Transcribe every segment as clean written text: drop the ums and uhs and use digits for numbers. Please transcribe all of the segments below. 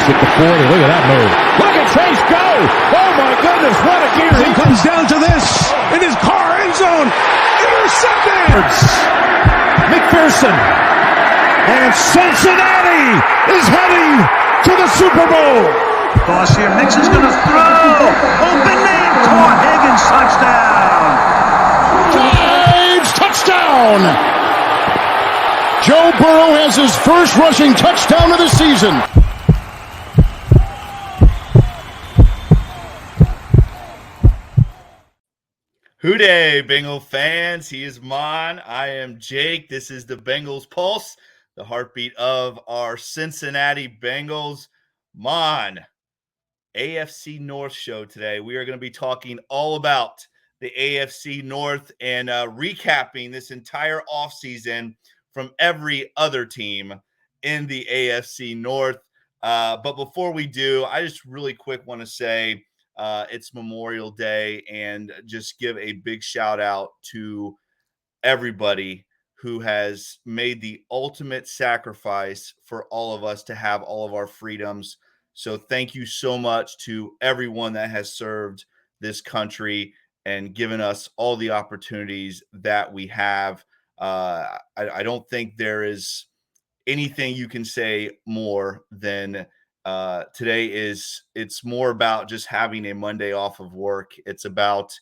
Chase at the 40. Look at that move. Look at Chase go. Oh, my goodness. What a gear. He comes down to this in his car end zone. Intercepted. McPherson. And Cincinnati is heading to the Super Bowl. Boss here. Mixon's going to throw. Open man. Caught. Higgins. Touchdown. Drives. Touchdown. Joe Burrow has his first rushing touchdown of the season. Hooday, Bengal fans. He is Maan. I am Jake. This is the Bengals Pulse, the heartbeat of our Cincinnati Bengals. Maan, AFC North show today. We are going to be talking all about the AFC North and recapping this entire offseason from every other team in the AFC North. But before we do, I just really quick want to say it's Memorial Day and just give a big shout out to everybody who has made the ultimate sacrifice for all of us to have all of our freedoms. So thank you so much to everyone that has served this country and given us all the opportunities that we have. I don't think there is anything you can say more than today it's more about just having a Monday off of work. It's about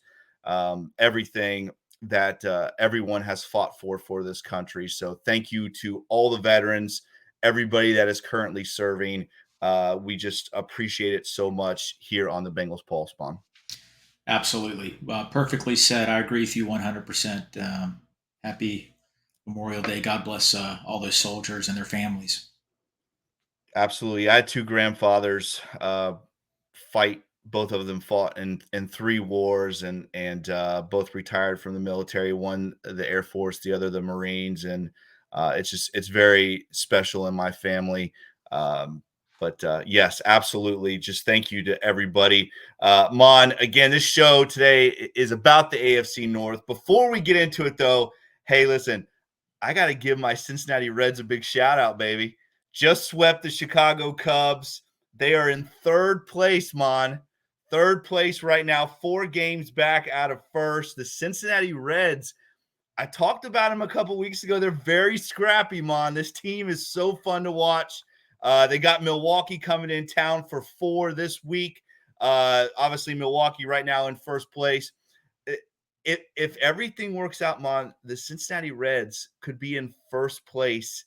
everything that everyone has fought for this country. So thank you to all the veterans, everybody that is currently serving. We just appreciate it so much here on the Bengals Pulse, Maan. Absolutely. Perfectly said. I agree with you 100%. Happy Memorial Day. God bless all those soldiers and their families. Absolutely. I had two grandfathers fight. Both of them fought in 3 wars and both retired from the military, one the Air Force, the other the Marines. And it's very special in my family. But yes, absolutely. Just thank you to everybody. Maan, again, this show today is about the AFC North. Before we get into it, though, hey, listen, I got to give my Cincinnati Reds a big shout out, baby. Just swept the Chicago Cubs. They are in 3rd place, Maan. 3rd place right now, 4 games back out of 1st. The Cincinnati Reds, I talked about them a couple weeks ago. They're very scrappy, Maan. This team is so fun to watch. They got Milwaukee coming in town for 4 this week. Obviously, Milwaukee right now in 1st place. If everything works out, Maan, the Cincinnati Reds could be in 1st place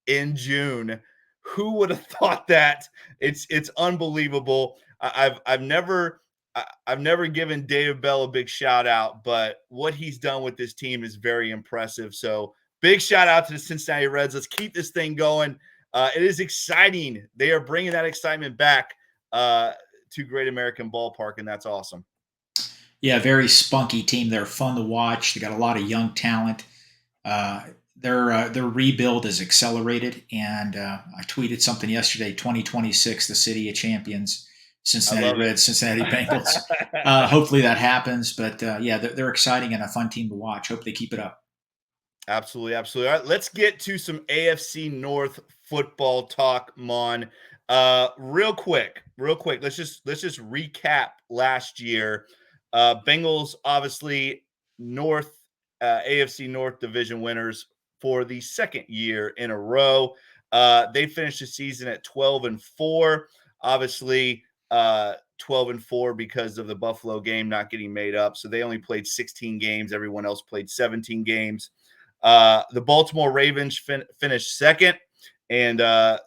in June. Who would have thought that? It's unbelievable. I've never given Dave Bell a big shout out, but what he's done with this team is very impressive. So big shout out to the Cincinnati Reds. Let's keep this thing going. It is exciting. They are bringing that excitement back to Great American Ballpark, and that's awesome. Yeah, very spunky team. They're fun to watch. They got a lot of young talent. Their rebuild is accelerated, and I tweeted something yesterday, 2026, the city of champions, Cincinnati Reds, Cincinnati Bengals. Hopefully that happens, but yeah, they're exciting and a fun team to watch. Hope they keep it up. Absolutely, absolutely. All right, let's get to some AFC North football talk, Maan. Real quick. Let's just recap last year. Bengals, obviously, AFC North division winners for the 2nd year in a row. They finished the season at 12-4. Obviously, 12-4 because of the Buffalo game not getting made up. So they only played 16 games. Everyone else played 17 games. The Baltimore Ravens finished 2nd, and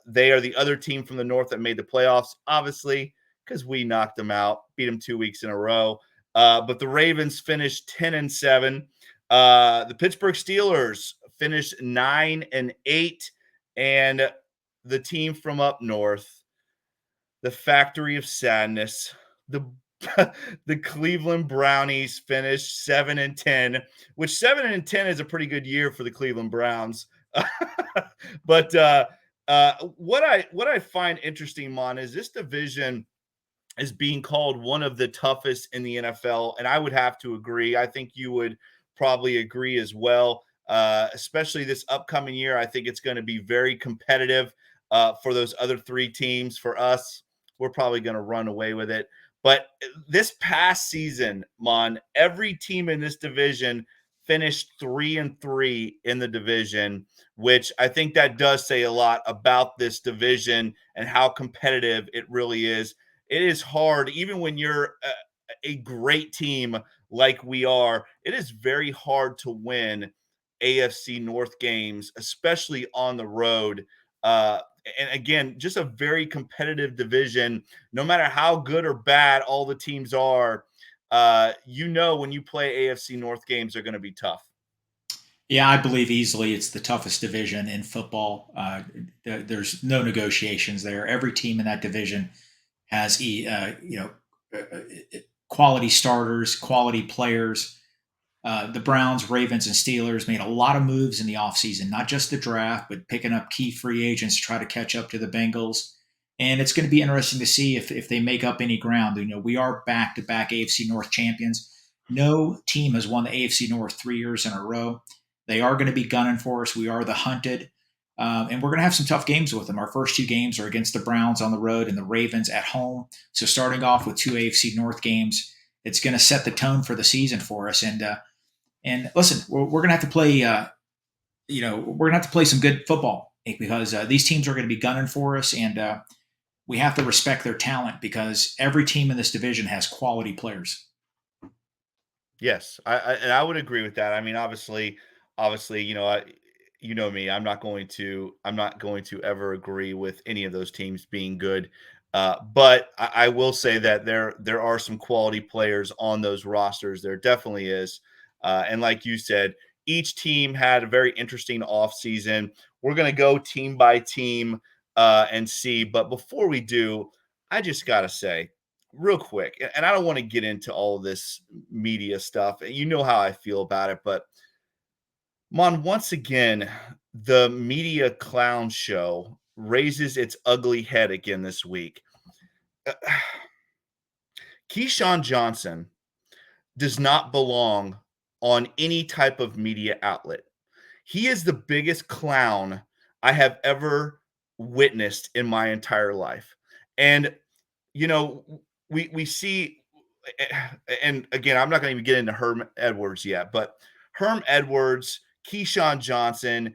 they are the other team from the North that made the playoffs, obviously, because we knocked them out, beat them 2 weeks in a row. But the Ravens finished 10-7. The Pittsburgh Steelers finished 9-8, and the team from up north, the Factory of Sadness, the Cleveland Brownies finished 7-10, which 7-10 is a pretty good year for the Cleveland Browns. But what I find interesting, Mon, is this division is being called one of the toughest in the NFL, and I would have to agree. I think you would probably agree as well, especially this upcoming year. I think it's going to be very competitive. For those other three teams, for us, we're probably going to run away with it. But this past season, Mon, every team in this division finished 3-3 in the division, which I think that does say a lot about this division and how competitive it really is. It is hard, even when you're a great team like we are, it is very hard to win AFC North games, especially on the road. And again, just a very competitive division. No matter how good or bad all the teams are, when you play AFC North games, they're going to be tough. Yeah, I believe easily it's the toughest division in football. There's no negotiations there. Every team in that division has quality starters, quality players. The Browns, Ravens, and Steelers made a lot of moves in the offseason, not just the draft, but picking up key free agents to try to catch up to the Bengals. And it's going to be interesting to see if they make up any ground. We are back-to-back AFC North champions. No team has won the AFC North 3 years in a row. They are going to be gunning for us. We are the hunted. And we're going to have some tough games with them. Our first two games are against the Browns on the road and the Ravens at home. So starting off with two AFC North games, it's going to set the tone for the season for us. And listen, we're going to have to play. We're going to have to play some good football because these teams are going to be gunning for us, and we have to respect their talent because every team in this division has quality players. Yes, I would agree with that. I mean, obviously, me. I'm not going to ever agree with any of those teams being good. But I will say that there are some quality players on those rosters. There definitely is. And like you said, each team had a very interesting offseason. We're going to go team by team and see. But before we do, I just got to say real quick, and I don't want to get into all of this media stuff. You know how I feel about it. But, Mon, once again, the media clown show raises its ugly head again this week. Keyshawn Johnson does not belong on any type of media outlet. He is the biggest clown I have ever witnessed in my entire life. And we see, and again, I'm not going to even get into Herm Edwards yet, but Herm Edwards, Keyshawn Johnson,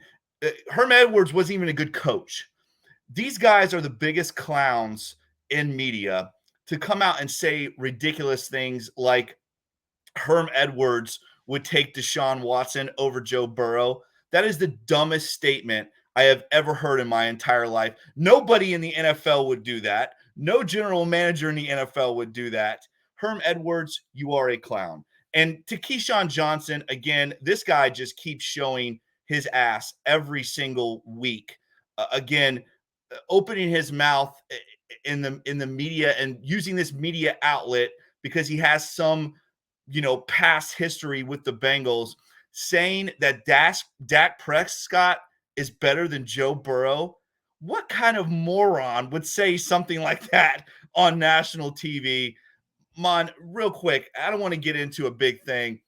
Herm Edwards wasn't even a good coach. These guys are the biggest clowns in media to come out and say ridiculous things like Herm Edwards would take Deshaun Watson over Joe Burrow. That is the dumbest statement I have ever heard in my entire life. Nobody in the NFL would do that. No general manager in the NFL would do that. Herm Edwards, you are a clown. And to Keyshawn Johnson, again, this guy just keeps showing his ass every single week. Again, opening his mouth in the media and using this media outlet because he has some past history with the Bengals, saying that Dak Prescott is better than Joe Burrow. What kind of moron would say something like that on national TV? Mon, real quick, I don't want to get into a big thing,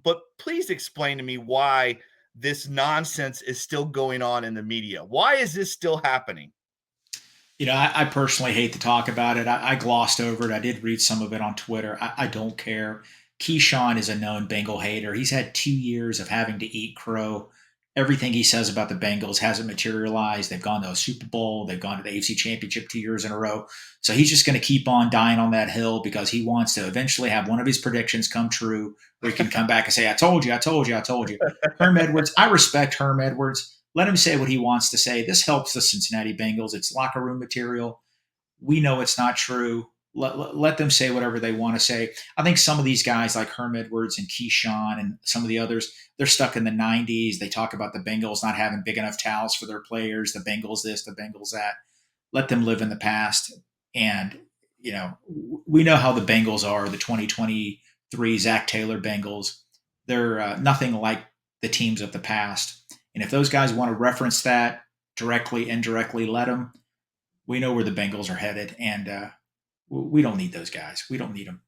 but please explain to me why this nonsense is still going on in the media. Why is this still happening? I personally hate to talk about it. I glossed over it. I did read some of it on Twitter. I don't care. Keyshawn is a known Bengal hater. He's had 2 years of having to eat crow. Everything he says about the Bengals hasn't materialized. They've gone to a Super Bowl. They've gone to the AFC Championship 2 years in a row. So he's just going to keep on dying on that hill because he wants to eventually have one of his predictions come true where he can come back and say, I told you, I told you, I told you. Herm Edwards, I respect Herm Edwards. Let him say what he wants to say. This helps the Cincinnati Bengals. It's locker room material. We know it's not true. Let them say whatever they want to say. I think some of these guys like Herm Edwards and Keyshawn and some of the others, they're stuck in the 90s. They talk about the Bengals not having big enough towels for their players, the Bengals this, the Bengals that. Let them live in the past. And, we know how the Bengals are, the 2023 Zach Taylor Bengals. They're nothing like the teams of the past. And if those guys want to reference that directly, indirectly, let them. We know where the Bengals are headed, and we don't need those guys. We don't need them.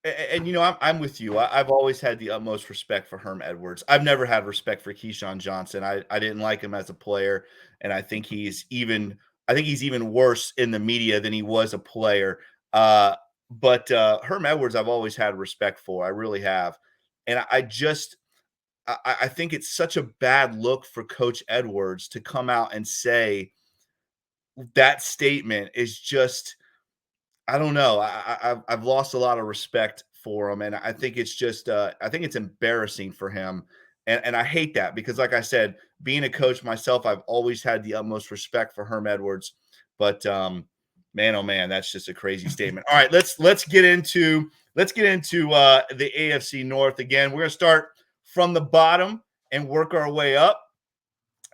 And I'm with you. I've always had the utmost respect for Herm Edwards. I've never had respect for Keyshawn Johnson. I didn't like him as a player, and I think he's even worse in the media than he was a player. But Herm Edwards, I've always had respect for. I really have, and I think it's such a bad look for Coach Edwards to come out and say that statement is just, I don't know. I've lost a lot of respect for him, and I think it's just I think it's embarrassing for him, and I hate that because, like I said, being a coach myself, I've always had the utmost respect for Herm Edwards, but man, oh man, that's just a crazy statement. All right, let's get into the AFC North again. We're gonna start from the bottom and work our way up.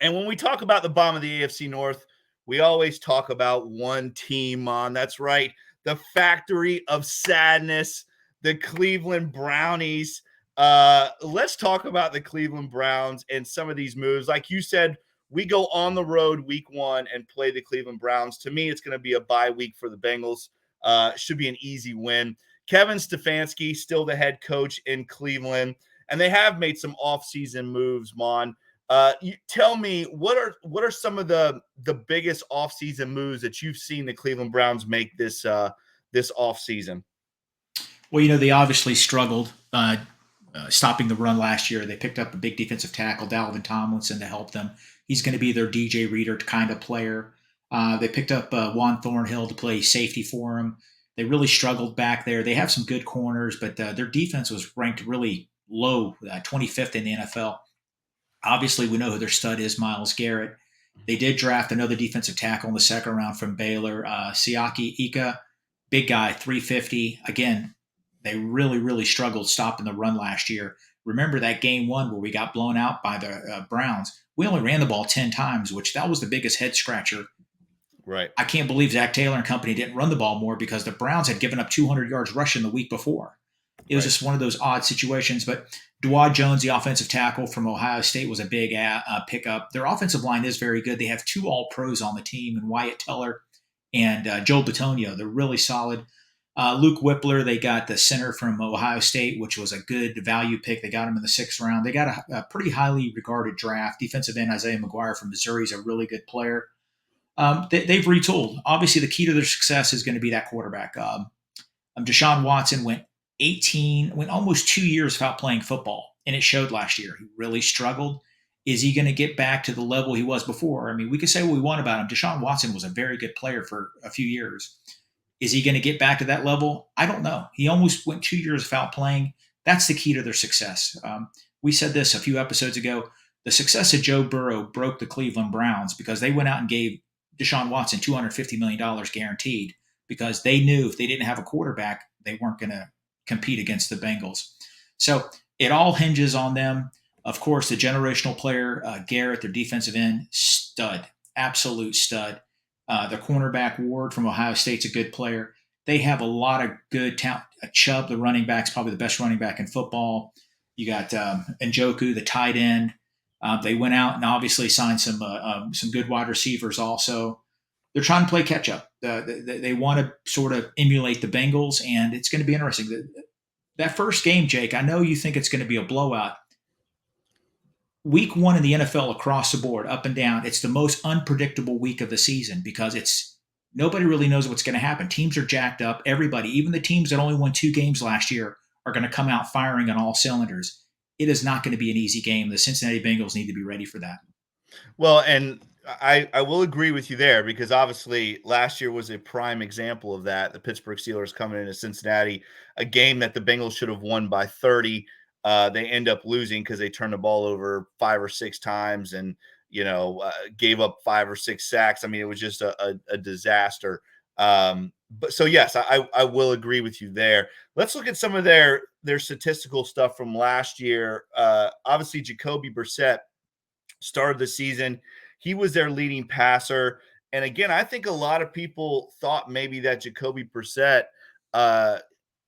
And when we talk about the bottom of the AFC North, we always talk about one team on. That's right, the factory of sadness, the Cleveland Brownies. Let's talk about the Cleveland Browns and some of these moves. Like you said, we go on the road week 1 and play the Cleveland Browns. To me, it's going to be a bye week for the Bengals. Should be an easy win. Kevin Stefanski, still the head coach in Cleveland, and they have made some offseason moves, Mon. You tell me, what are some of the biggest offseason moves that you've seen the Cleveland Browns make this offseason? Well, they obviously struggled stopping the run last year. They picked up a big defensive tackle, Dalvin Tomlinson, to help them. He's going to be their DJ Reader kind of player. They picked up Juan Thornhill to play safety for him. They really struggled back there. They have some good corners, but their defense was ranked really low, 25th in the NFL. Obviously, we know who their stud is, Myles Garrett. They did draft another defensive tackle in the second round from Baylor, Siaki Ika, big guy, 350. Again, they really, really struggled stopping the run last year. Remember that game 1 where we got blown out by the Browns? We only ran the ball 10 times, which that was the biggest head scratcher. Right. I can't believe Zach Taylor and company didn't run the ball more because the Browns had given up 200 yards rushing the week before. It was just one of those odd situations. But Dawad Jones, the offensive tackle from Ohio State, was a big pickup. Their offensive line is very good. They have 2 All-Pros on the team, and Wyatt Teller and Joe Bitonio. They're really solid. Luke Whippler, they got the center from Ohio State, which was a good value pick. They got him in the 6th round. They got a pretty highly regarded draft. Defensive end Isaiah McGuire from Missouri is a really good player. They've retooled. Obviously, the key to their success is going to be that quarterback. Deshaun Watson went almost 2 years without playing football, and it showed last year. He really struggled. Is he going to get back to the level he was before? I mean, we could say what we want about him. Deshaun Watson was a very good player for a few years. Is he going to get back to that level? I don't know. He almost went 2 years without playing. That's the key to their success. We said this a few episodes ago. The success of Joe Burrow broke the Cleveland Browns because they went out and gave Deshaun Watson $250 million guaranteed because they knew if they didn't have a quarterback, they weren't going to compete against the Bengals. So it all hinges on them. Of course, the generational player, Garrett, their defensive end, stud, absolute stud. The cornerback, Ward from Ohio State's a good player. They have a lot of good talent. Chubb, the running back, is probably the best running back in football. You got Njoku, the tight end. They went out and obviously signed some good wide receivers also. They're trying to play catch up. They want to sort of emulate the Bengals, and it's going to be interesting. That first game, Jake, I know you think it's going to be a blowout. Week 1 in the NFL across the board, up and down, it's the most unpredictable week of the season because nobody really knows what's going to happen. Teams are jacked up. Everybody, even the teams that only won 2 games last year, are going to come out firing on all cylinders. It is not going to be an easy game. The Cincinnati Bengals need to be ready for that. Well, and I will agree with you there because obviously last year was a prime example of that. The Pittsburgh Steelers coming into Cincinnati, a game that the Bengals should have won by 30. They end up losing because they turned the ball over 5 or 6 times and gave up 5 or 6 sacks. I mean, it was just a disaster. But so yes, I will agree with you there. Let's look at some of their statistical stuff from last year. Obviously, Jacoby Brissett started the season. He was their leading passer. And again, I think a lot of people thought maybe that Jacoby Brissett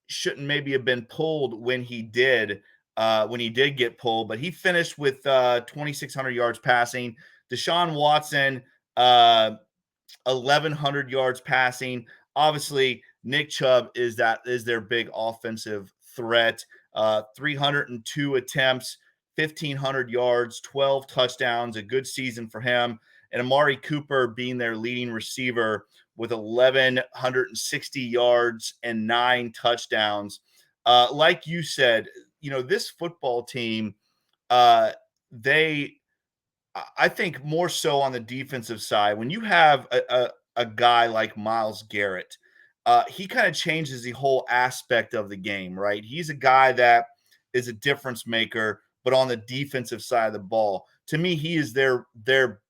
shouldn't maybe have been pulled when he did get pulled, but he finished with 2,600 yards passing. Deshaun Watson, 1,100 yards passing. Obviously, Nick Chubb is their big offensive threat. 302 attempts, 1,500 yards, 12 touchdowns, a good season for him. And Amari Cooper being their leading receiver with 1,160 yards and 9 touchdowns. Like you said, this football team, I think more so on the defensive side, when you have a guy like Myles Garrett, he kind of changes the whole aspect of the game, right? He's a guy that is a difference maker, but on the defensive side of the ball. To me, he is their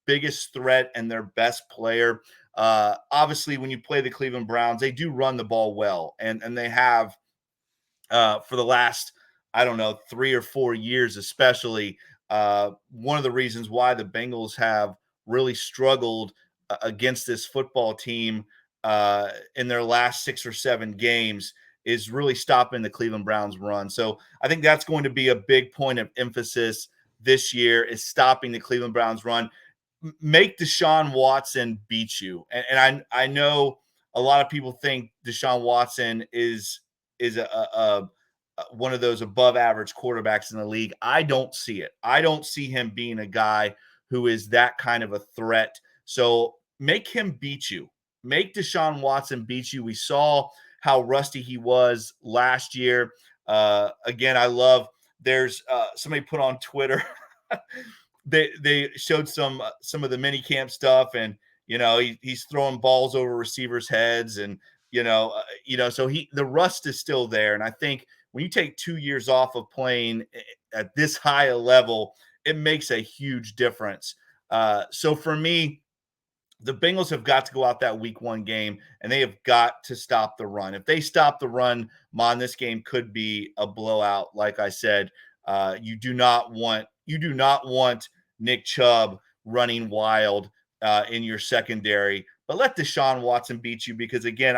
biggest threat and their best player. Obviously, when you play the Cleveland Browns, they do run the ball well, and they have for the last, I don't know, 3 or 4 years, especially. One of the reasons why the Bengals have really struggled against this football team in their last 6 or 7 games is really stopping the Cleveland Browns run. So I think that's going to be a big point of emphasis this year, is stopping the Cleveland Browns run. Make Deshaun Watson beat you. And I know a lot of people think Deshaun Watson is a one of those above average quarterbacks in the league. I don't see it. I don't see him being a guy who is that kind of a threat. So make him beat you. Make Deshaun Watson beat you. We saw how rusty he was last year. Again, I love, there's somebody put on Twitter, they showed some of the mini camp stuff, and he's throwing balls over receivers' heads, and so the rust is still there. And I think when you take 2 years off of playing at this high a level, it makes a huge difference. So for me, the Bengals have got to go out that week 1 game, and they have got to stop the run. If they stop the run, Maan, this game could be a blowout. Like I said, you do not want Nick Chubb running wild in your secondary, but let Deshaun Watson beat you, because again,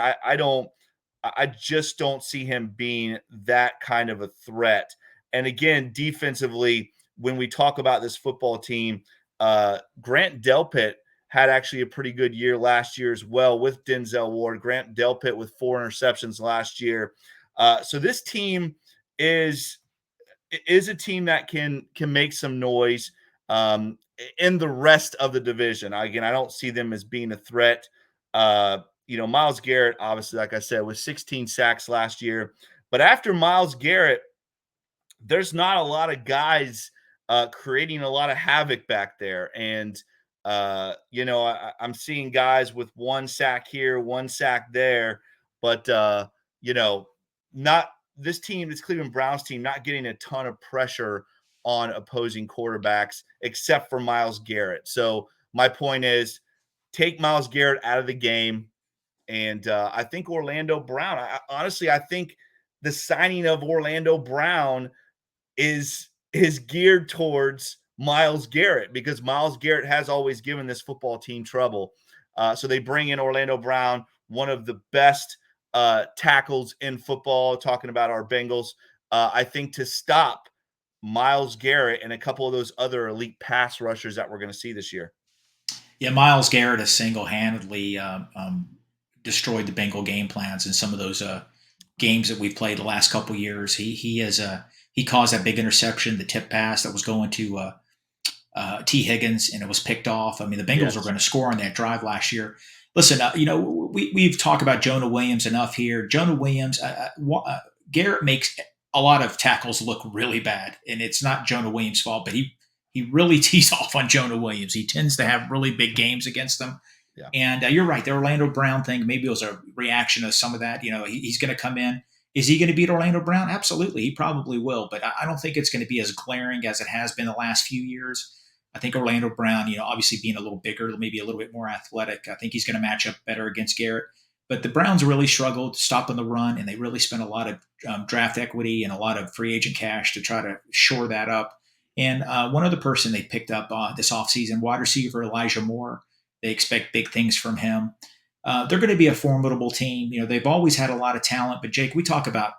I just don't see him being that kind of a threat. And again, defensively, when we talk about this football team, Grant Delpit had actually a pretty good year last year as well with Denzel Ward. Grant Delpit with 4 interceptions last year. So this team is a team that can make some noise in the rest of the division. Again, I don't see them as being a threat. Myles Garrett, obviously, like I said, was 16 sacks last year. But after Myles Garrett, there's not a lot of guys creating a lot of havoc back there. And, I'm seeing guys with 1 sack here, 1 sack there. But, not this team, this Cleveland Browns team, not getting a ton of pressure on opposing quarterbacks except for Myles Garrett. So my point is, take Myles Garrett out of the game. And I think Orlando Brown, I think the signing of Orlando Brown is geared towards Myles Garrett, because Myles Garrett has always given this football team trouble. So they bring in Orlando Brown, one of the best tackles in football, talking about our Bengals, I think, to stop Myles Garrett and a couple of those other elite pass rushers that we're going to see this year. Yeah, Myles Garrett has single-handedly destroyed the Bengal game plans in some of those games that we've played the last couple of years. He caused that big interception, the tip pass that was going to T. Higgins, and it was picked off. I mean, the Bengals were going to score on that drive last year. Listen, we've talked about Jonah Williams enough here. Jonah Williams, Garrett makes a lot of tackles look really bad, and it's not Jonah Williams' fault, but he really tees off on Jonah Williams. He tends to have really big games against them. Yeah. And you're right, the Orlando Brown thing, maybe it was a reaction to some of that. He's going to come in. Is he going to beat Orlando Brown? Absolutely. He probably will, but I don't think it's going to be as glaring as it has been the last few years. I think Orlando Brown, obviously being a little bigger, maybe a little bit more athletic, I think he's going to match up better against Garrett. But the Browns really struggled stopping the run, and they really spent a lot of draft equity and a lot of free agent cash to try to shore that up. And one other person they picked up this offseason, wide receiver Elijah Moore. They expect big things from him. They're going to be a formidable team. They've always had a lot of talent. But, Jake, we talk about,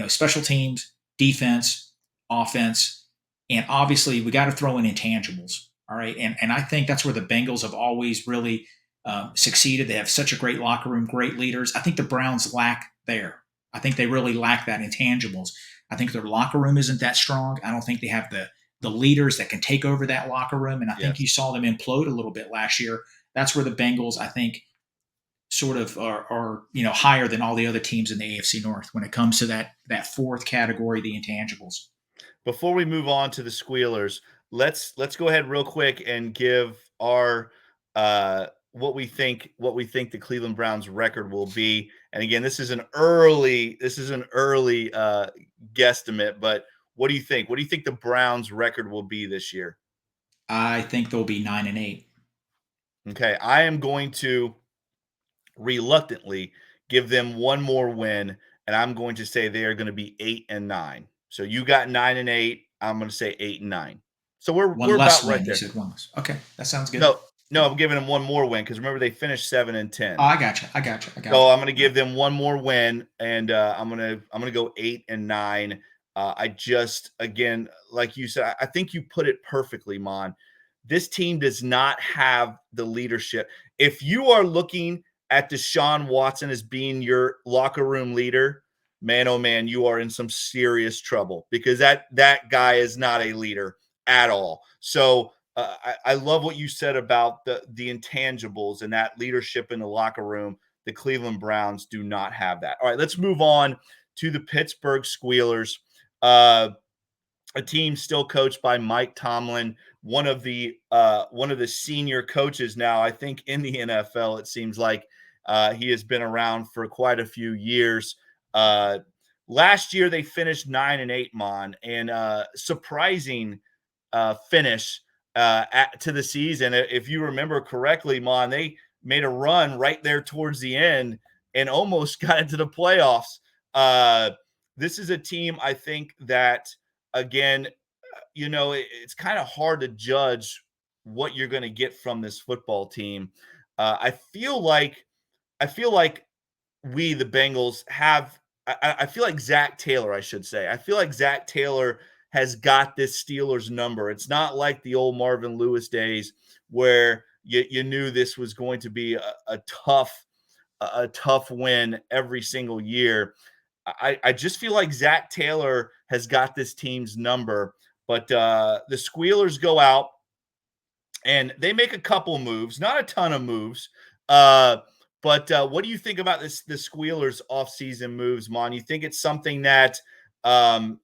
special teams, defense, offense, and obviously we got to throw in intangibles. All right. And I think that's where the Bengals have always really succeeded. They have such a great locker room, great leaders. I think the Browns lack there. I think they really lack that intangibles. I think their locker room isn't that strong. I don't think they have the leaders that can take over that locker room. And I think you saw them implode a little bit last year. That's where the Bengals, I think, sort of are higher than all the other teams in the AFC North when it comes to that fourth category, the intangibles. Before we move on to the Squealers, let's go ahead real quick and give our what we think the Cleveland Browns record will be. And again, this is an early guesstimate, but what do you think? What do you think the Browns record will be this year? I think they'll be 9-8. Okay, I am going to reluctantly give them one more win, and I'm going to say they are going to be 8-9. So you got 9-8. I'm going to say 8-9. So we're about right there. You said one less. Okay, that sounds good. No, I'm giving them one more win because remember they finished 7-10. Oh, I got you. So I'm going to give them one more win, and I'm going to go 8-9. I just, again, like you said, I think you put it perfectly, Maan. This team does not have the leadership. If you are looking at Deshaun Watson as being your locker room leader, man, oh man, you are in some serious trouble because that guy is not a leader at all. So I love what you said about the intangibles and that leadership in the locker room. The Cleveland Browns do not have that. All right, let's move on to the Pittsburgh Steelers, a team still coached by Mike Tomlin, one of the senior coaches now, I think, in the NFL. It seems like he has been around for quite a few years. Last year they finished 9-8, Maan, and surprising finish to the season. If you remember correctly, Maan, they made a run right there towards the end and almost got into the playoffs. This is a team, I think, that, again, it's kind of hard to judge what you're going to get from this football team. I feel like we, the Bengals, have I feel like Zach Taylor, I should say. I feel like Zach Taylor has got this Steelers number. It's not like the old Marvin Lewis days where you knew this was going to be a tough win every single year. I just feel like Zach Taylor has got this team's number. But the Squealers go out and they make a couple moves, not a ton of moves. But what do you think about the Squealers offseason moves, Maan? You think it's something that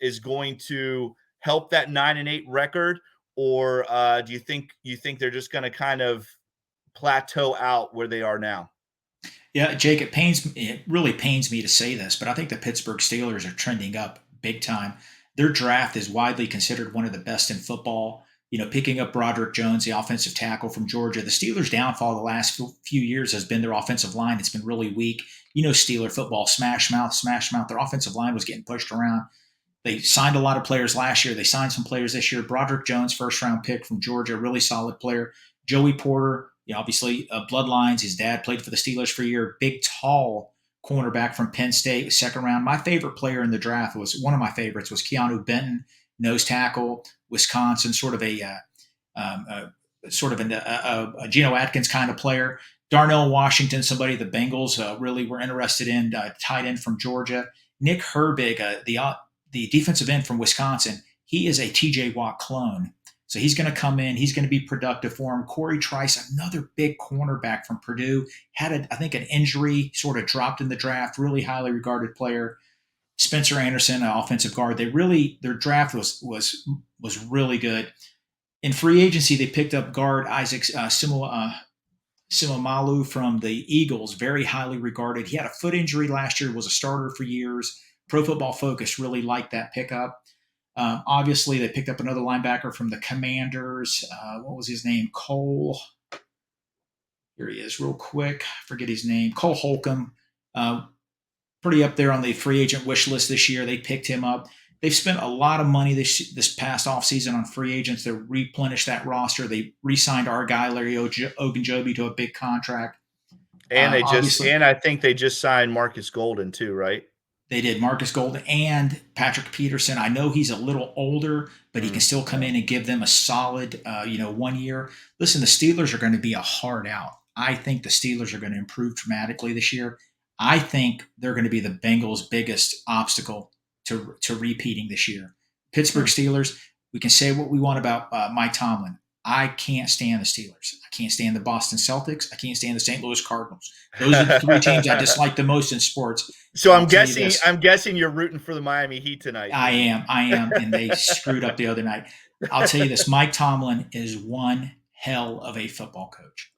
is going to help that 9-8 record, or do you think they're just going to kind of plateau out where they are now? Yeah, Jake, it really pains me to say this, but I think the Pittsburgh Steelers are trending up big time. Their draft is widely considered one of the best in football. Picking up Broderick Jones, the offensive tackle from Georgia. The Steelers' downfall the last few years has been their offensive line. It's been really weak. Steeler football, smash mouth. Their offensive line was getting pushed around. They signed a lot of players last year. They signed some players this year. Broderick Jones, first-round pick from Georgia, really solid player. Joey Porter, obviously bloodlines. His dad played for the Steelers for a year. Big, tall cornerback from Penn State, second round. My favorite player in the draft one of my favorites was Keanu Benton, nose tackle, Wisconsin, sort of a Geno Atkins kind of player. Darnell Washington, somebody the Bengals really were interested in, tight end from Georgia. Nick Herbig, the defensive end from Wisconsin, he is a T.J. Watt clone. So he's going to come in. He's going to be productive for him. Corey Trice, another big cornerback from Purdue, had, I think, an injury, sort of dropped in the draft, really highly regarded player. Spencer Anderson, an offensive guard. Their draft was really good. In free agency, they picked up guard Isaac Simumalu from the Eagles, very highly regarded. He had a foot injury last year, was a starter for years. Pro Football Focus really liked that pickup. Obviously, they picked up another linebacker from the Commanders. What was his name? Cole. Here he is, real quick. Forget his name. Cole Holcomb. Pretty up there on the free agent wish list this year. They picked him up. They've spent a lot of money this past offseason on free agents to replenish that roster. They re-signed our guy, Larry Ogunjobi, to a big contract. And I think they just signed Marcus Golden too, right? They did. Marcus Golden and Patrick Peterson. I know he's a little older, but he can still come in and give them a solid, 1 year. Listen, the Steelers are going to be a hard out. I think the Steelers are going to improve dramatically this year. I think they're going to be the Bengals' biggest obstacle to repeating this year. Pittsburgh Steelers, we can say what we want about Mike Tomlin. I can't stand the Steelers. I can't stand the Boston Celtics. I can't stand the St. Louis Cardinals. Those are the three teams I dislike the most in sports. So I'll I'm tell you guessing this. I'm guessing you're rooting for the Miami Heat tonight. I am, and they screwed up the other night. I'll tell you this: Mike Tomlin is one hell of a football coach.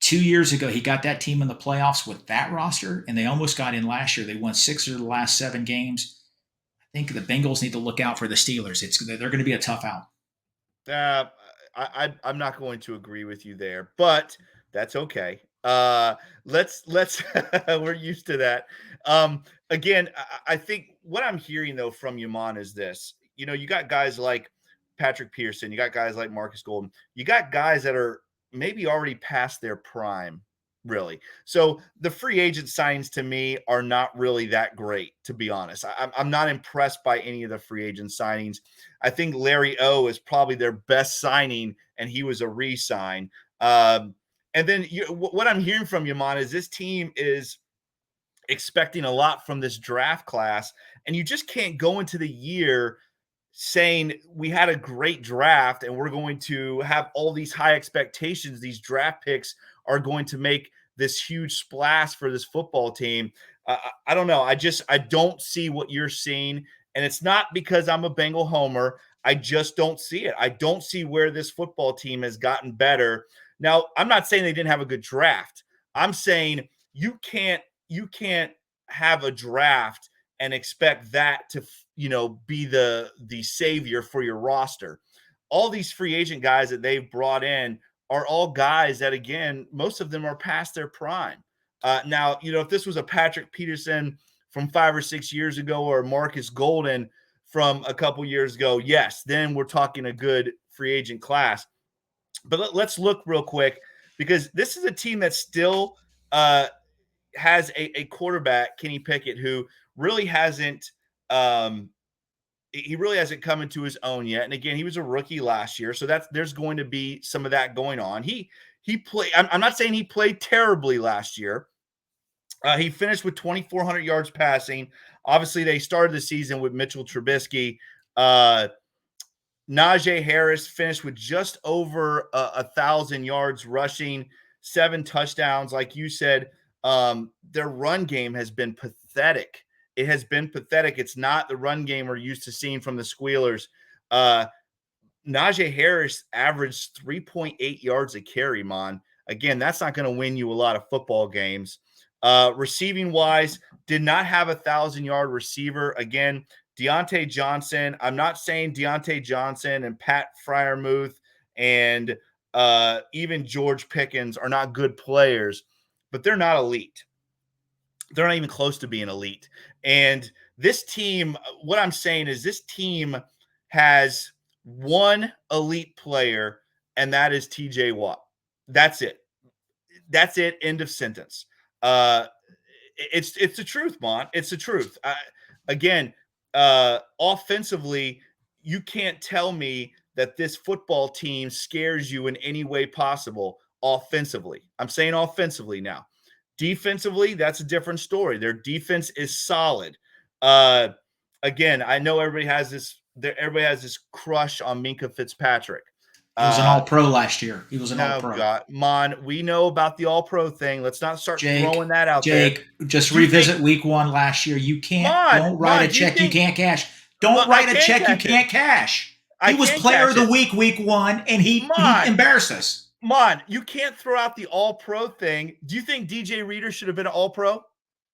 2 years ago, he got that team in the playoffs with that roster, and they almost got in last year. They won 6 of the last 7 games. I think the Bengals need to look out for the Steelers. They're going to be a tough out. I'm not going to agree with you there, but that's okay. Let's we're used to that. Again, I think what I'm hearing though from you, Maan, is this. You know, you got guys like Patrick Pearson, you got guys like Marcus Golden, you got guys that are maybe already past their prime, really. So the free agent signings to me are not really that great, to be honest. I'm not impressed by any of the free agent signings. I think Larry O is probably their best signing, and he was a re-sign. And then what I'm hearing from you, Maan, is this team is expecting a lot from this draft class, and you just can't go into the year saying we had a great draft and we're going to have all these high expectations. These draft picks are going to make this huge splash for this football team. I don't know. I don't see what you're seeing. And it's not because I'm a Bengal homer. I just don't see it. I don't see where this football team has gotten better. Now, I'm not saying they didn't have a good draft. I'm saying you can't have a draft and expect that to, be the savior for your roster. All these free agent guys that they've brought in are all guys that, again, most of them are past their prime. Now, if this was a Patrick Peterson from 5 or 6 years ago or Marcus Golden from a couple years ago, yes, then we're talking a good free agent class. But let's look real quick, because this is a team that still has a quarterback, Kenny Pickett, who really hasn't he really hasn't come into his own yet. And again, he was a rookie last year, so there's going to be some of that going on. He played. I'm not saying he played terribly last year. He finished with 2,400 yards passing. Obviously, they started the season with Mitchell Trubisky. Najee Harris finished with just over 1,000 yards rushing, 7 touchdowns. Like you said, their run game has been pathetic. It has been pathetic. It's not the run game we're used to seeing from the Squealers. Najee Harris averaged 3.8 yards a carry, Maan. Again, that's not going to win you a lot of football games. Receiving-wise, did not have a 1,000-yard receiver. Again, Deontay Johnson. I'm not saying Deontay Johnson and Pat Freiermuth and even George Pickens are not good players, but they're not elite. They're not even close to being elite. And this team, what I'm saying is this team has one elite player, and that is TJ Watt. That's it. That's it. End of sentence. It's the truth, Maan. It's the truth. Again, offensively, you can't tell me that this football team scares you in any way possible offensively. I'm saying offensively now. Defensively, that's a different story. Their defense is solid. Again, I know everybody has this crush on Minka Fitzpatrick. He was an All-Pro last year. He was an All-Pro. God, Maan, we know about the All-Pro thing. Let's not start throwing that out there. Jake, just revisit Week 1 last year. You can't. Don't write a check you can't cash. Don't write a check you can't cash. He was Player of the Week 1, and he embarrassed us. Maan, you can't throw out the All-Pro thing. Do you think DJ Reader should have been an All-Pro?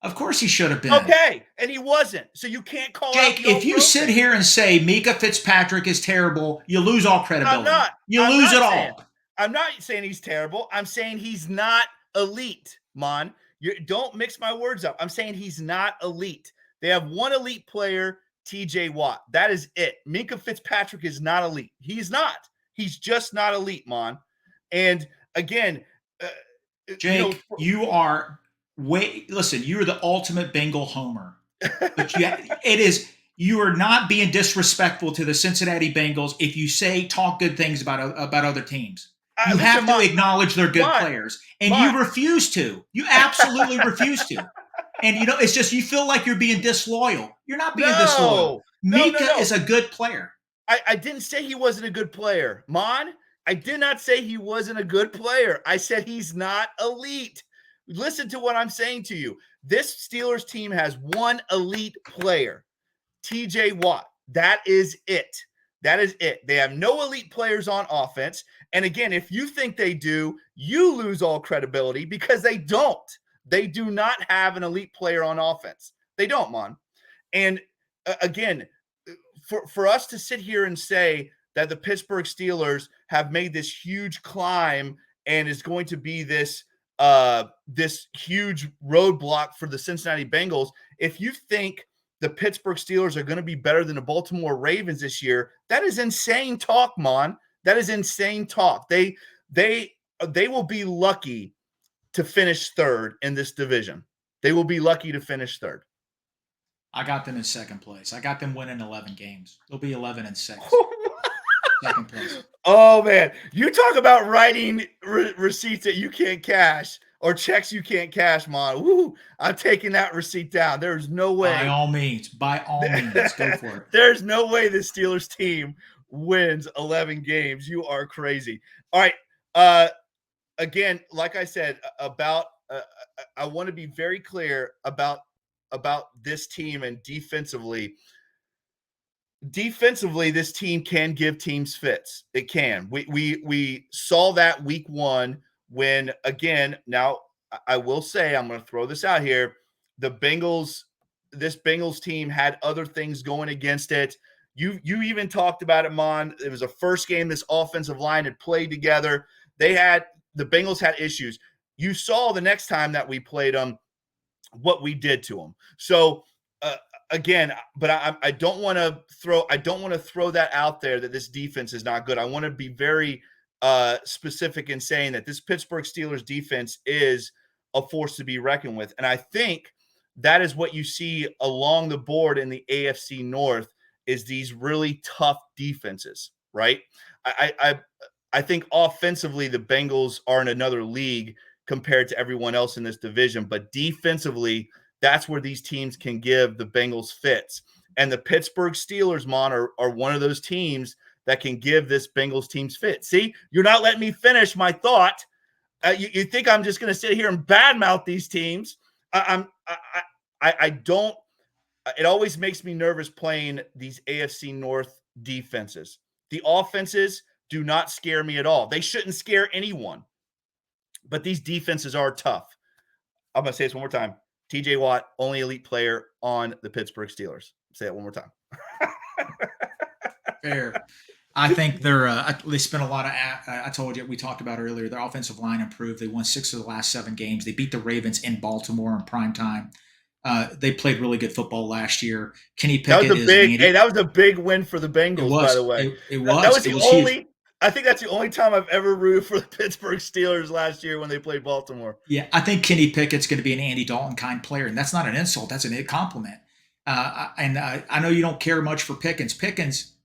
Of course he should have been. Okay, and he wasn't. So you can't call Jake, out the All-Pro if you sit here and say Minka Fitzpatrick is terrible, you lose all credibility. I'm lose it saying, all. I'm not saying he's terrible. I'm saying he's not elite, Maan. Don't mix my words up. I'm saying he's not elite. They have one elite player, TJ Watt. That is it. Minka Fitzpatrick is not elite. He's not. He's just not elite, Maan. And again, Jake, you are listen, you're the ultimate Bengal homer. But you are not being disrespectful to the Cincinnati Bengals if you talk good things about other teams. You have to acknowledge they're good Maan, players, and Maan. you refuse to. You absolutely refuse to. And it's just you feel like you're being disloyal. You're not being disloyal. Mika is a good player. I didn't say he wasn't a good player, Maan. I did not say he wasn't a good player. I said he's not elite. Listen to what I'm saying to you. This Steelers team has one elite player, TJ Watt. That is it. That is it. They have no elite players on offense. And again, if you think they do, you lose all credibility because they don't. They do not have an elite player on offense. They don't, Maan. And again, for us to sit here and say that the Pittsburgh Steelers have made this huge climb and is going to be this huge roadblock for the Cincinnati Bengals, if you think the Pittsburgh Steelers are going to be better than the Baltimore Ravens this year, that is insane talk, Maan. That is insane talk. They will be lucky to finish third in this division. They will be lucky to finish third. I got them in second place. I got them winning 11 games. They'll be 11-6. Second place. Oh, man. You talk about writing receipts that you can't cash or checks you can't cash, Maan. Woo, I'm taking that receipt down. There's no way. By all means, go for it. There's no way the Steelers team wins 11 games. You are crazy. All right. Again, like I said, about I want to be very clear about this team and defensively. Defensively, this team can give teams fits. It can. We saw that week one when, again, now I will say, I'm going to throw this out here. This Bengals team had other things going against it. You even talked about it, Maan. It was a first game this offensive line had played together. The Bengals had issues. You saw the next time that we played them what we did to them. So again, but I don't want to throw that out there that this defense is not good. I want to be very specific in saying that this Pittsburgh Steelers defense is a force to be reckoned with. And I think that is what you see along the board in the AFC North is these really tough defenses, right? I think offensively the Bengals are in another league compared to everyone else in this division, but defensively, that's where these teams can give the Bengals fits. And the Pittsburgh Steelers, Maan, are one of those teams that can give this Bengals team's fit. See, you're not letting me finish my thought. You think I'm just going to sit here and badmouth these teams? I don't. It always makes me nervous playing these AFC North defenses. The offenses do not scare me at all. They shouldn't scare anyone. But these defenses are tough. I'm going to say this one more time. TJ Watt, only elite player on the Pittsburgh Steelers. Say it one more time. Fair. I think they spent a lot of. I told you we talked about earlier. Their offensive line improved. They won 6 of the last 7 games. They beat the Ravens in Baltimore in prime time. They played really good football last year. Kenny Pickett that was a big win for the Bengals, by the way. It was. That was the only. Huge. I think that's the only time I've ever rooted for the Pittsburgh Steelers last year when they played Baltimore. Yeah, I think Kenny Pickett's going to be an Andy Dalton kind player, and that's not an insult. That's a compliment. I know you don't care much for Pickens. Pickens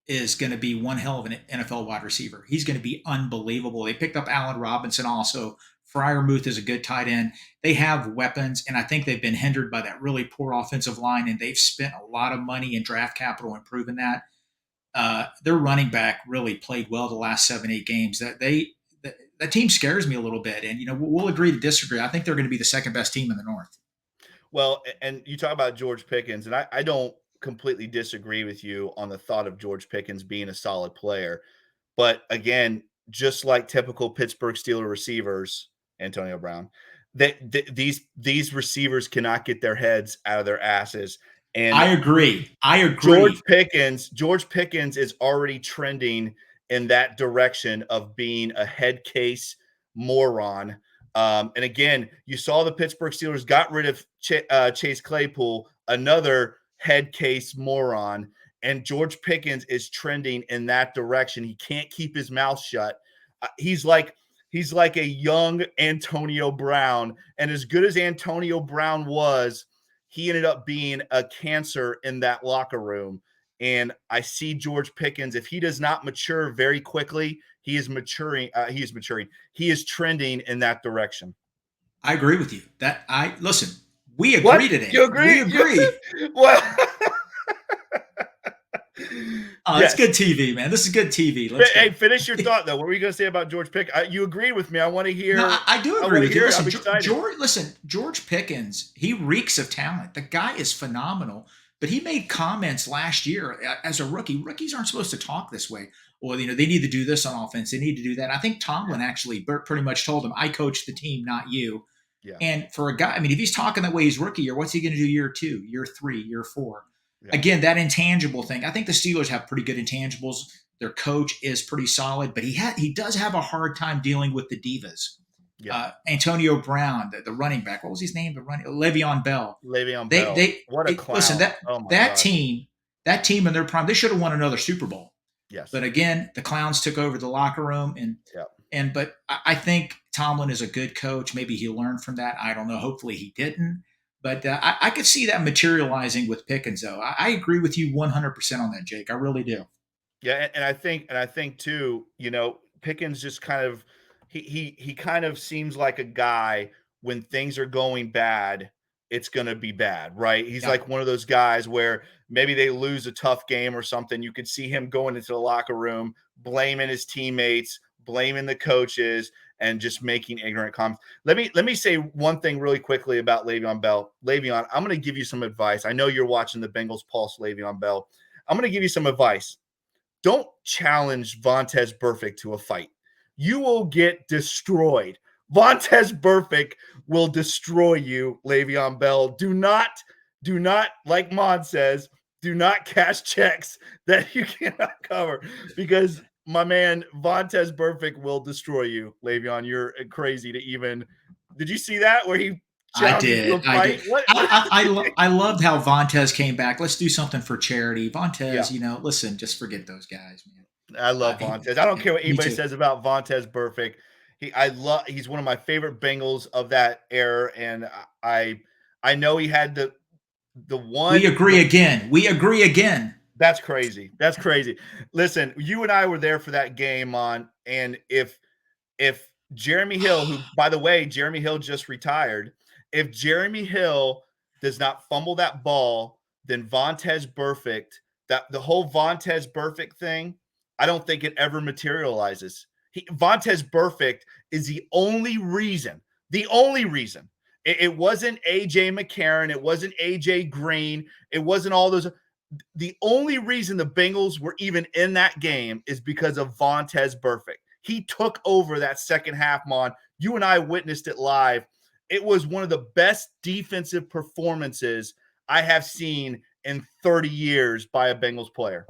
is going to be one hell of an NFL wide receiver. He's going to be unbelievable. They picked up Allen Robinson also. Freiermuth is a good tight end. They have weapons, and I think they've been hindered by that really poor offensive line, and they've spent a lot of money in draft capital improving that. Their running back really played well the last 7-8 games. That team scares me a little bit, and we'll agree to disagree. I think they're going to be the second best team in the North. Well, and you talk about George Pickens, and I don't completely disagree with you on the thought of George Pickens being a solid player. But again, just like typical Pittsburgh Steelers receivers, Antonio Brown, these receivers cannot get their heads out of their asses. And I agree. George Pickens is already trending in that direction of being a head case moron. And again, you saw the Pittsburgh Steelers got rid of Chase Claypool, another head case moron. And George Pickens is trending in that direction. He can't keep his mouth shut. He's like a young Antonio Brown. And as good as Antonio Brown was, he ended up being a cancer in that locker room. And I see George Pickens, if he does not mature very quickly, he is maturing. He is maturing. He is trending in that direction. I agree with you. Listen, we agree What? today. You agree? We agree. Well, Oh, yes. It's good TV, man. This is good TV. Hey, finish your thought though. What were you going to say about George Pickens? You agreed with me. I want to hear. No, I do agree with you. Listen, George Pickens, he reeks of talent. The guy is phenomenal. But he made comments last year as a rookie. Rookies aren't supposed to talk this way. Well, they need to do this on offense. They need to do that. I think Tomlin actually pretty much told him, I coached the team, not you. Yeah. And for a guy, if he's talking that way, he's rookie year, what's he going to do year 2, year 3, year 4? Yeah. Again, that intangible thing. I think the Steelers have pretty good intangibles. Their coach is pretty solid, but he does have a hard time dealing with the divas. Yeah. Antonio Brown, the running back. What was his name? Le'Veon Bell. Bell. What a clown. Listen, that team in their prime, they should have won another Super Bowl. Yes. But again, the clowns took over the locker room, but I think Tomlin is a good coach. Maybe he learned from that. I don't know. Hopefully he didn't. But I could see that materializing with Pickens, though. I agree with you 100% on that, Jake. I really do. Yeah, and I think too. Pickens just kind of he kind of seems like a guy when things are going bad, it's going to be bad, right? He's like one of those guys where maybe they lose a tough game or something. You could see him going into the locker room, blaming his teammates, blaming the coaches, and just making ignorant comments. Let me say one thing really quickly about Le'Veon Bell. Le'Veon, I'm going to give you some advice. I know you're watching the Bengals pulse, Le'Veon Bell. I'm going to give you some advice. Don't challenge Vontaze Burfict to a fight. You will get destroyed. Vontaze Burfict will destroy you, Le'Veon Bell. Do not, like Maan says, do not cash checks that you cannot cover, because my man Vontaze Burfict will destroy you, Le'Veon. You're crazy to even. Did you see that where he? I did. I loved how Vontaze came back. Let's do something for charity. Vontaze, listen, just forget those guys, man. I love Vontaze. I don't care what anybody says about Vontaze Burfict. He's one of my favorite Bengals of that era, and I know he had the one. We agree again. That's crazy. Listen, you and I were there for that game, and if Jeremy Hill, who, by the way, Jeremy Hill just retired, if Jeremy Hill does not fumble that ball, then Vontaze Burfict, the whole Vontaze Burfict thing, I don't think it ever materializes. Vontaze Burfict is the only reason. It wasn't A.J. McCarron. It wasn't A.J. Green. It wasn't all those. The only reason the Bengals were even in that game is because of Vontaze Burfict. He took over that second half, Maan. You and I witnessed it live. It was one of the best defensive performances I have seen in 30 years by a Bengals player.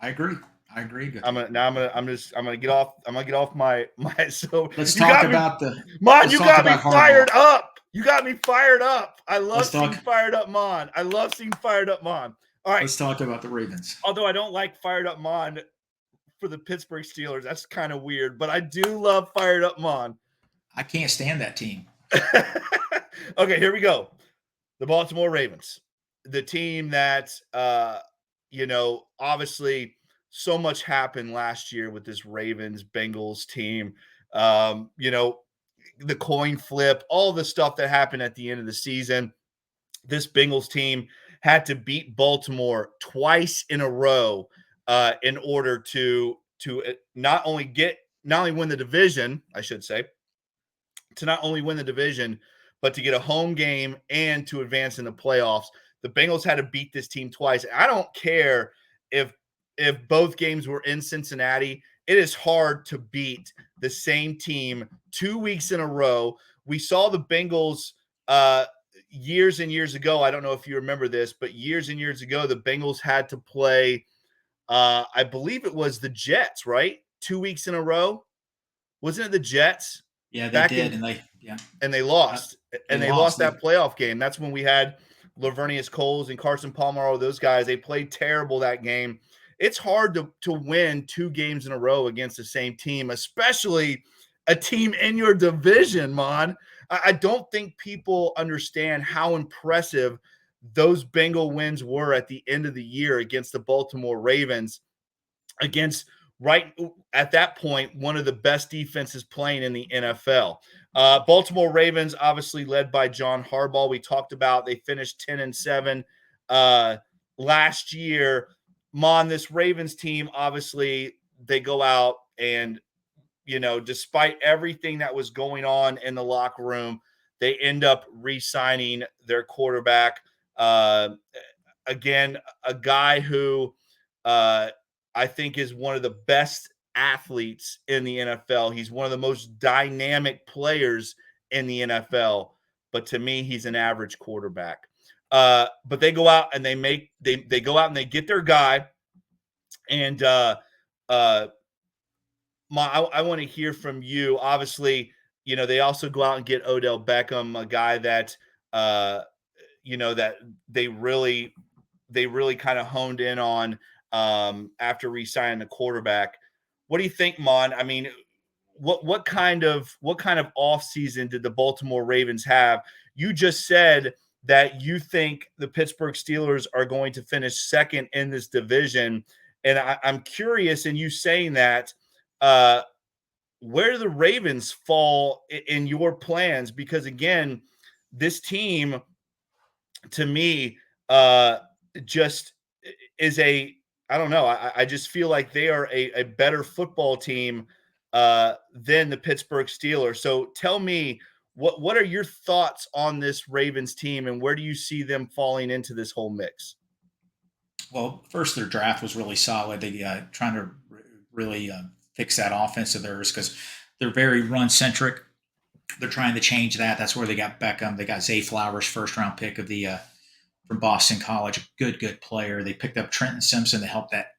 I agree. I'm gonna get off my. So let's talk about Maan. You got me fired up. You got me fired up. I love seeing fired up Maan. All right. Let's talk about the Ravens. Although I don't like fired up Maan for the Pittsburgh Steelers. That's kind of weird, but I do love fired up Maan. I can't stand that team. Okay, here we go. The Baltimore Ravens, the team that, obviously so much happened last year with this Ravens Bengals team. The coin flip, all the stuff that happened at the end of the season. This Bengals team had to beat Baltimore twice in a row in order to not only win the division, I should say, to not only win the division, but to get a home game and to advance in the playoffs. The Bengals had to beat this team twice. I don't care if both games were in Cincinnati. It is hard to beat the same team 2 weeks in a row. We saw the Bengals years and years ago. I don't know if you remember this, but years and years ago, the Bengals had to play, I believe it was the Jets, right? 2 weeks in a row. Wasn't it the Jets? Yeah, they did. And they lost. They lost that playoff game. That's when we had Lavernius Coles and Carson Palmer, all those guys. They played terrible that game. It's hard to win 2 games in a row against the same team, especially a team in your division, Maan. I don't think people understand how impressive those Bengal wins were at the end of the year against the Baltimore Ravens, against right at that point, one of the best defenses playing in the NFL. Baltimore Ravens, obviously led by John Harbaugh. We talked about they finished 10-7 last year. Maan, this Ravens team, obviously, they go out and, despite everything that was going on in the locker room, they end up re-signing their quarterback. Again, a guy who I think is one of the best athletes in the NFL. He's one of the most dynamic players in the NFL, but to me, he's an average quarterback. But they go out and they go out and they get their guy. And I want to hear from you. Obviously, they also go out and get Odell Beckham, a guy that that they really kind of honed in on after re-signing the quarterback. What do you think, Mon? I mean, what kind of offseason did the Baltimore Ravens have? You just said that you think the Pittsburgh Steelers are going to finish second in this division. And I'm curious in you saying that, where do the Ravens fall in your plans? Because again, this team, to me, just is I don't know. I just feel like they are a better football team than the Pittsburgh Steelers. So tell me, what are your thoughts on this Ravens team, and where do you see them falling into this whole mix? Well, first, their draft was really solid. They trying to really fix that offense of theirs because they're very run centric. They're trying to change that. That's where they got Beckham. They got Zay Flowers, first round pick of the from Boston College, a good player. They picked up Trenton Simpson to help that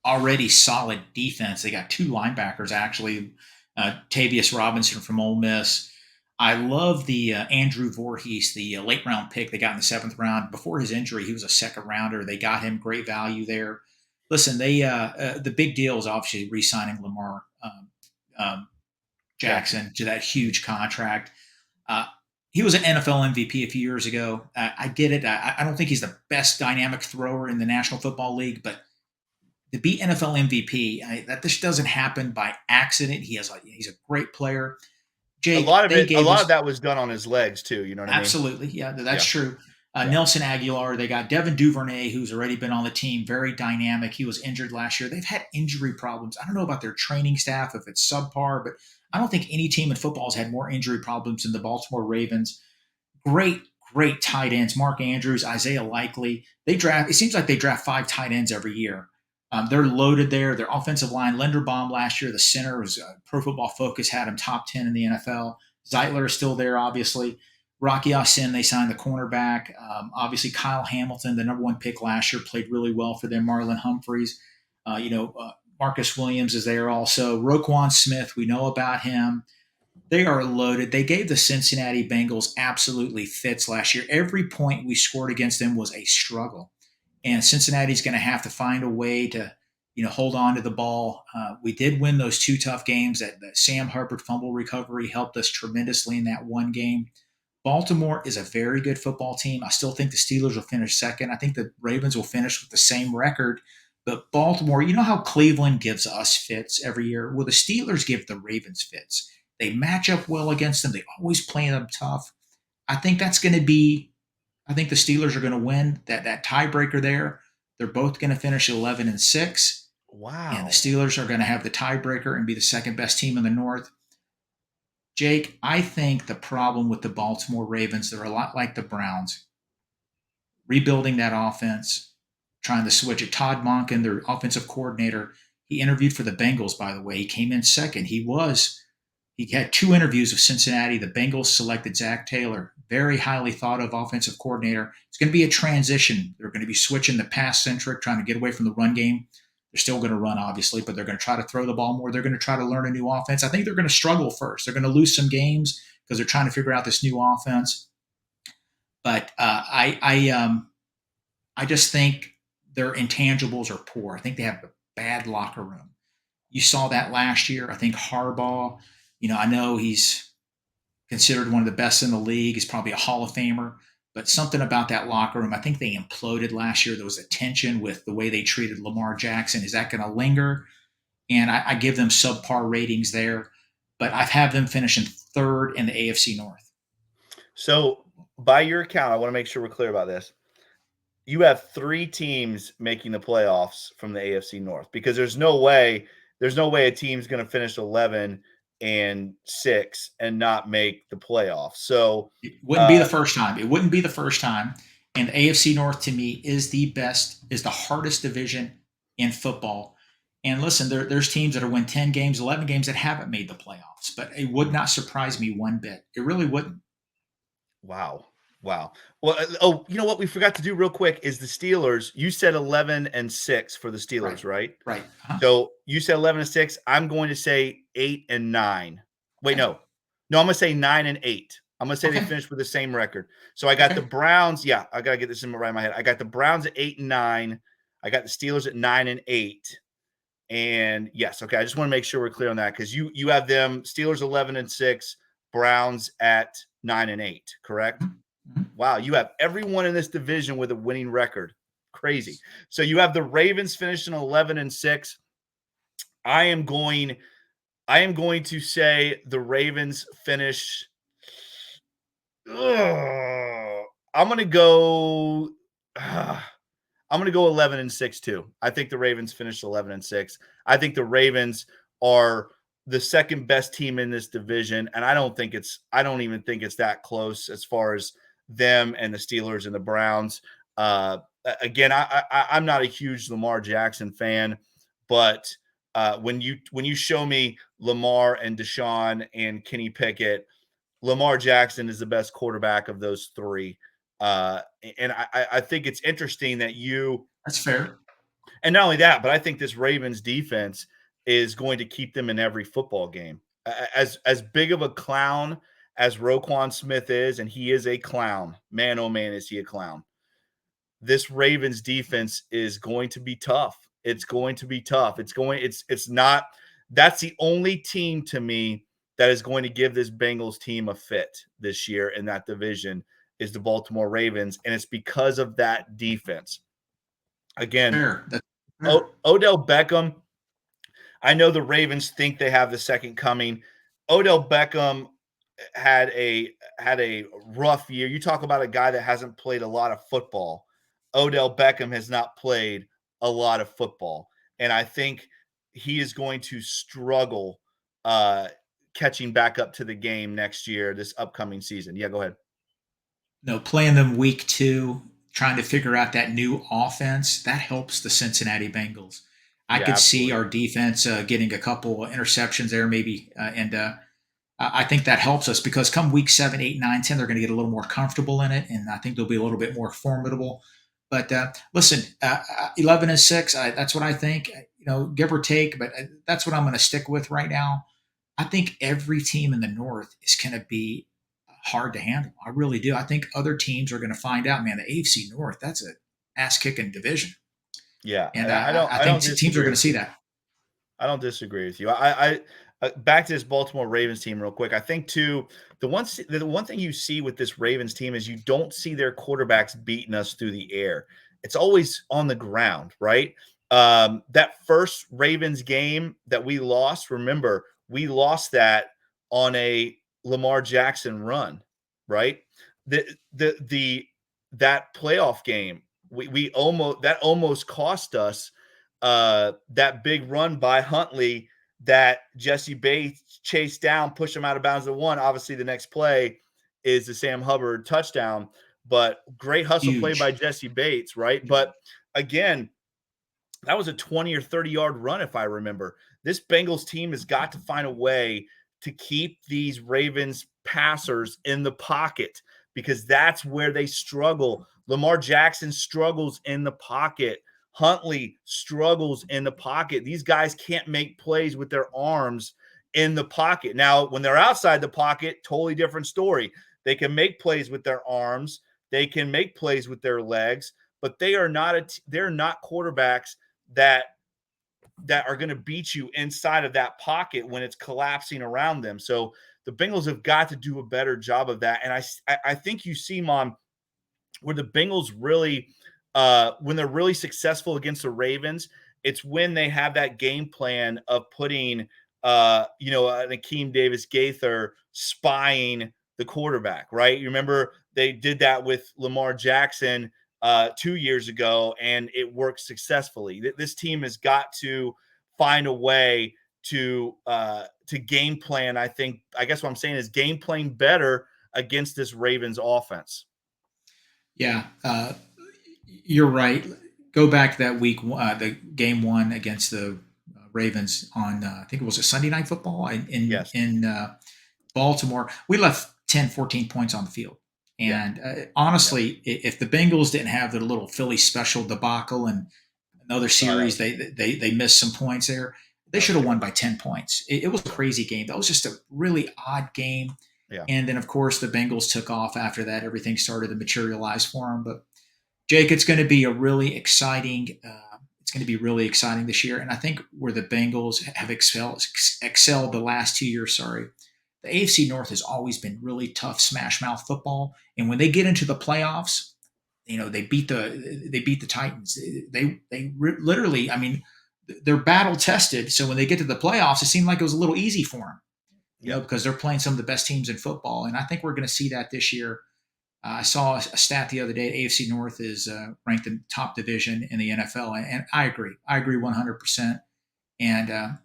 already solid defense. They got two linebackers actually, Tavius Robinson from Ole Miss. I love the Andrew Voorhees, the late round pick they got in the 7th round. Before his injury, he was a 2nd rounder. They got him great value there. Listen, they the big deal is obviously re-signing Lamar Jackson to that huge contract. He was an NFL MVP a few years ago. I get it. I don't think he's the best dynamic thrower in the National Football League, but to be NFL MVP, that this doesn't happen by accident. He's a great player. Jake, a lot of that was done on his legs too. You know what I mean? Absolutely. Yeah, that's true. Nelson Aguilar, they got Devin Duvernay, who's already been on the team, very dynamic. He was injured last year. They've had injury problems. I don't know about their training staff, if it's subpar, but I don't think any team in football has had more injury problems than the Baltimore Ravens. Great tight ends. Mark Andrews, Isaiah Likely. It seems like they draft 5 tight ends every year. They're loaded there. Their offensive line, Linderbaum last year, the center was Pro Football Focus, had him top 10 in the NFL. Zeitler is still there, obviously. Rocky Sin, they signed the cornerback. Obviously, Kyle Hamilton, the number 1 pick last year, played really well for them. Marlon Humphreys. Marcus Williams is there also. Roquan Smith, we know about him. They are loaded. They gave the Cincinnati Bengals absolutely fits last year. Every point we scored against them was a struggle. And Cincinnati's going to have to find a way to, hold on to the ball. We did win those 2 tough games. That Sam Hubbard fumble recovery helped us tremendously in that one game. Baltimore is a very good football team. I still think the Steelers will finish second. I think the Ravens will finish with the same record. But Baltimore, you know how Cleveland gives us fits every year? Well, the Steelers give the Ravens fits. They match up well against them. They always play them tough. I think the Steelers are going to win that tiebreaker there. They're both going to finish 11-6. Wow. And the Steelers are going to have the tiebreaker and be the second best team in the North. Jake, I think the problem with the Baltimore Ravens, they're a lot like the Browns. Rebuilding that offense, trying to switch it. Todd Monken, their offensive coordinator, he interviewed for the Bengals, by the way. He came in second. He had 2 interviews with Cincinnati. The Bengals selected Zach Taylor, very highly thought of offensive coordinator. It's going to be a transition. They're going to be switching the pass-centric, trying to get away from the run game. They're still going to run, obviously, but they're going to try to throw the ball more. They're going to try to learn a new offense. I think they're going to struggle first. They're going to lose some games because they're trying to figure out this new offense. But I just think their intangibles are poor. I think they have a bad locker room. You saw that last year. I think Harbaugh, I know he's considered one of the best in the league. He's probably a Hall of Famer. but something about that locker room, I think they imploded last year. There was a tension with the way they treated Lamar Jackson. Is that going to linger? And I give them subpar ratings there, but I've had them finishing third in the AFC North. So, by your account, I want to make sure we're clear about this. You have 3 teams making the playoffs from the AFC North, because there's no way a team's going to finish 11-6 and not make the playoffs. So It wouldn't be the first time. It wouldn't be the first time. And the AFC North to me is the best, is the hardest division in football. And listen, there's teams that are win 10 games, 11 games that haven't made the playoffs, but it would not surprise me one bit. It really wouldn't. Wow. Well, oh, you know what we forgot to do real quick is the Steelers. You said 11-6 for the Steelers, right? Right. Uh-huh. So you said 11-6. I'm going to say 8-9. Wait, Okay. no, I'm going to say 9-8. I'm going to say they Okay. finished with the same record. So I got Okay. the Browns. Yeah, I got to get this right in my head. I got the Browns at 8-9. I got the Steelers at 9-8. And yes, okay. I just want to make sure we're clear on that, because you have them Steelers 11-6, Browns at 9-8, correct? Mhm. Wow, you have everyone in this division with a winning record. Crazy. So you have the Ravens finishing 11-6. I am going to say the Ravens finish. I'm going to go 11-6 too. I think the Ravens finished 11-6. I think the Ravens are the second best team in this division, and I don't even think it's that close as far as them and the Steelers and the Browns. Again, I'm not a huge Lamar Jackson fan, but when you show me Lamar and Deshaun and Kenny Pickett, Lamar Jackson is the best quarterback of those 3. And I think it's interesting that That's fair. and not only that, but I think this Ravens defense is going to keep them in every football game. As big of a clown as Roquan Smith is, and he is a clown, man, oh man, is he a clown. This Ravens defense is going to be tough. It's going to be tough. It's not, that's the only team to me that is going to give this Bengals team a fit this year in that division is the Baltimore Ravens. And it's because of that defense. Again, Fair. That's fair. Odell Beckham, I know the Ravens think they have the second coming. Odell Beckham had a rough year. You talk about a guy that hasn't played a lot of football. Odell Beckham has not played a lot of football, and I think he is going to struggle catching back up to the game next year, this upcoming season. Yeah, go ahead. No, playing them week 2, trying to figure out that new offense, that helps the Cincinnati Bengals. I Yeah, could see absolutely. our defense getting a couple interceptions there, maybe, and I think that helps us because come week 7, 8, 9, 10, they're going to get a little more comfortable in it, and I think they'll be a little bit more formidable. But listen, 11-6, that's what I think. Give or take, but that's what I'm going to stick with right now. I think every team in the North is going to be hard to handle. I really do. I think other teams are going to find out, man, the AFC North, that's a ass kicking division. Yeah, And and I I think don't teams are disagree going to with see you. that. I don't disagree with you. I back to this Baltimore Ravens team real quick. I think too the one thing you see with this Ravens team is you don't see their quarterbacks beating us through the air. It's always on the ground, right? That first Ravens game that we lost, remember, we lost that on a Lamar Jackson run, right? The that playoff game, we almost cost us that big run by Huntley that Jesse Bates chased down, pushed him out of bounds at 1. Obviously, the next play is the Sam Hubbard touchdown, but great hustle play by Huge. Jesse Bates, right? But again, that was a 20 or 30-yard run, if I remember. This Bengals team has got to find a way to keep these Ravens passers in the pocket because that's where they struggle. Lamar Jackson struggles in the pocket. Huntley struggles in the pocket. These guys can't make plays with their arms in the pocket. Now, when they're outside the pocket, totally different story. They can make plays with their arms. They can make plays with their legs, but they're not quarterbacks that are going to beat you inside of that pocket when it's collapsing around them. So the Bengals have got to do a better job of that. And I think you see, Mom, where the Bengals really, when they're really successful against the Ravens, it's when they have that game plan of putting, an Akeem Davis Gaither spying the quarterback, right? You remember they did that with Lamar Jackson 2 years ago, and it worked successfully. This team has got to find a way to game plan. I guess what I'm saying is game plan better against this Ravens offense. Yeah, you're right. Go back to that week, the game one against the Ravens on, I think it was a Sunday Night Football Yes. in Baltimore. We left 10, 14 points on the field. And honestly, if the Bengals didn't have their little Philly special debacle and another series, they missed some points there. They should have won by 10 points. It was a crazy game. That was just a really odd game. Yeah. And then, of course, the Bengals took off after that. Everything started to materialize for them. But Jake, it's going to be a really exciting. It's going to be really exciting this year. And I think where the Bengals have excelled the last 2 years. The AFC North has always been really tough, smash mouth football. And when they get into the playoffs, they beat the Titans. They literally, I mean, they're battle tested. So when they get to the playoffs, it seemed like it was a little easy for them. Because they're playing some of the best teams in football. And I think we're going to see that this year. I saw a stat the other day. AFC North is ranked in top division in the NFL. And I agree. I agree 100%. And,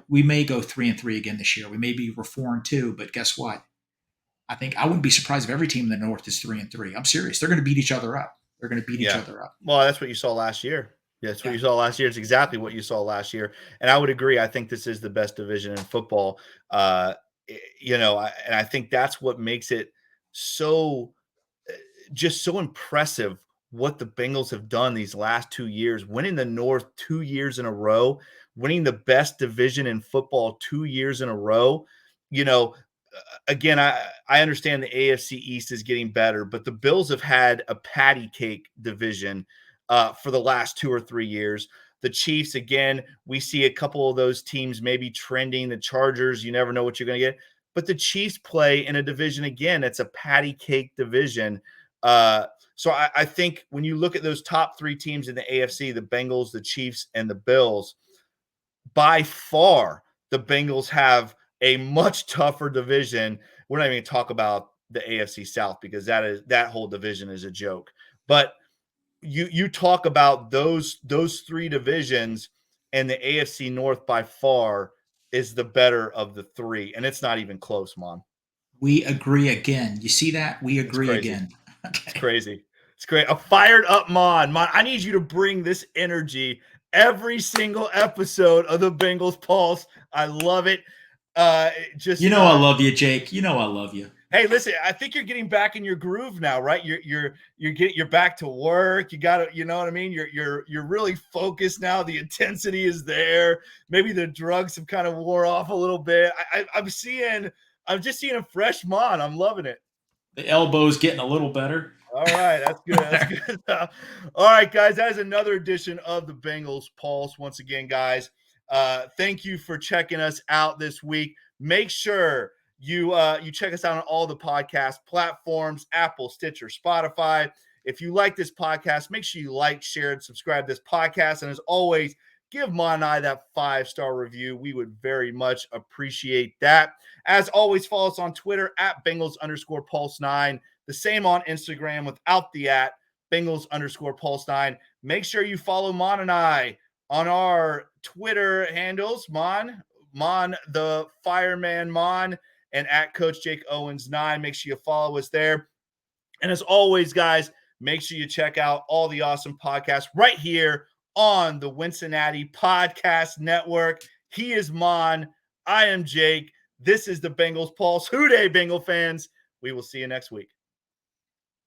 we may go 3-3 again this year. We may be 4-2, but guess what? I think I wouldn't be surprised if every team in the North is 3-3. I'm serious. They're going to beat each other up. Each other up. Well, that's what you saw last year. Yeah, that's what you saw last year. It's exactly what you saw last year. And I would agree. I think this is the best division in football. And I think that's what makes it so impressive what the Bengals have done these last 2 years, winning the North 2 years in a row, winning the best division in football 2 years in a row. Again, I understand the AFC East is getting better, but the Bills have had a patty cake division for the last 2 or 3 years. The Chiefs, again, we see a couple of those teams maybe trending. The Chargers, you never know what you're going to get. But the Chiefs play in a division, again, it's a patty cake division. So I think when you look at those top 3 teams in the AFC, the Bengals, the Chiefs, and the Bills, by far the Bengals have a much tougher division. We're not even going to talk about the AFC South because that whole division is a joke. But you talk about those 3 divisions, and the AFC North by far is the better of the 3, and it's not even close, Maan. We agree again. You see that? We agree again. Okay. It's crazy. It's great. A fired up Maan. Maan, I need you to bring this energy every single episode of the Bengals Pulse. I love it. I love you, Jake. I love you. Hey, listen, I think you're getting back in your groove now, right? You're back to work. You got to, you know what I mean? You're really focused now. The intensity is there. Maybe the drugs have kind of wore off a little bit. I'm just seeing a fresh Maan. I'm loving it. The elbow's getting a little better. All right, that's good. That's good. All right, guys, that is another edition of the Bengals Pulse. Once again, guys, thank you for checking us out this week. Make sure you check us out on all the podcast platforms, Apple, Stitcher, Spotify. If you like this podcast, make sure you like, share, and subscribe to this podcast. And as always, give Maan and I that 5-star review. We would very much appreciate that. As always, follow us on Twitter at Bengals_Pulse9. The same on Instagram without the @ Bengals_Pulse9. Make sure you follow Maan and I on our Twitter handles. Maan the Fireman Maan, and at Coach Jake Owens 9. Make sure you follow us there. And as always, guys, make sure you check out all the awesome podcasts right here on the Wincinnati Podcast Network. He is Maan. I am Jake. This is the Bengals Pulse. Hoo day, Bengal fans. We will see you next week.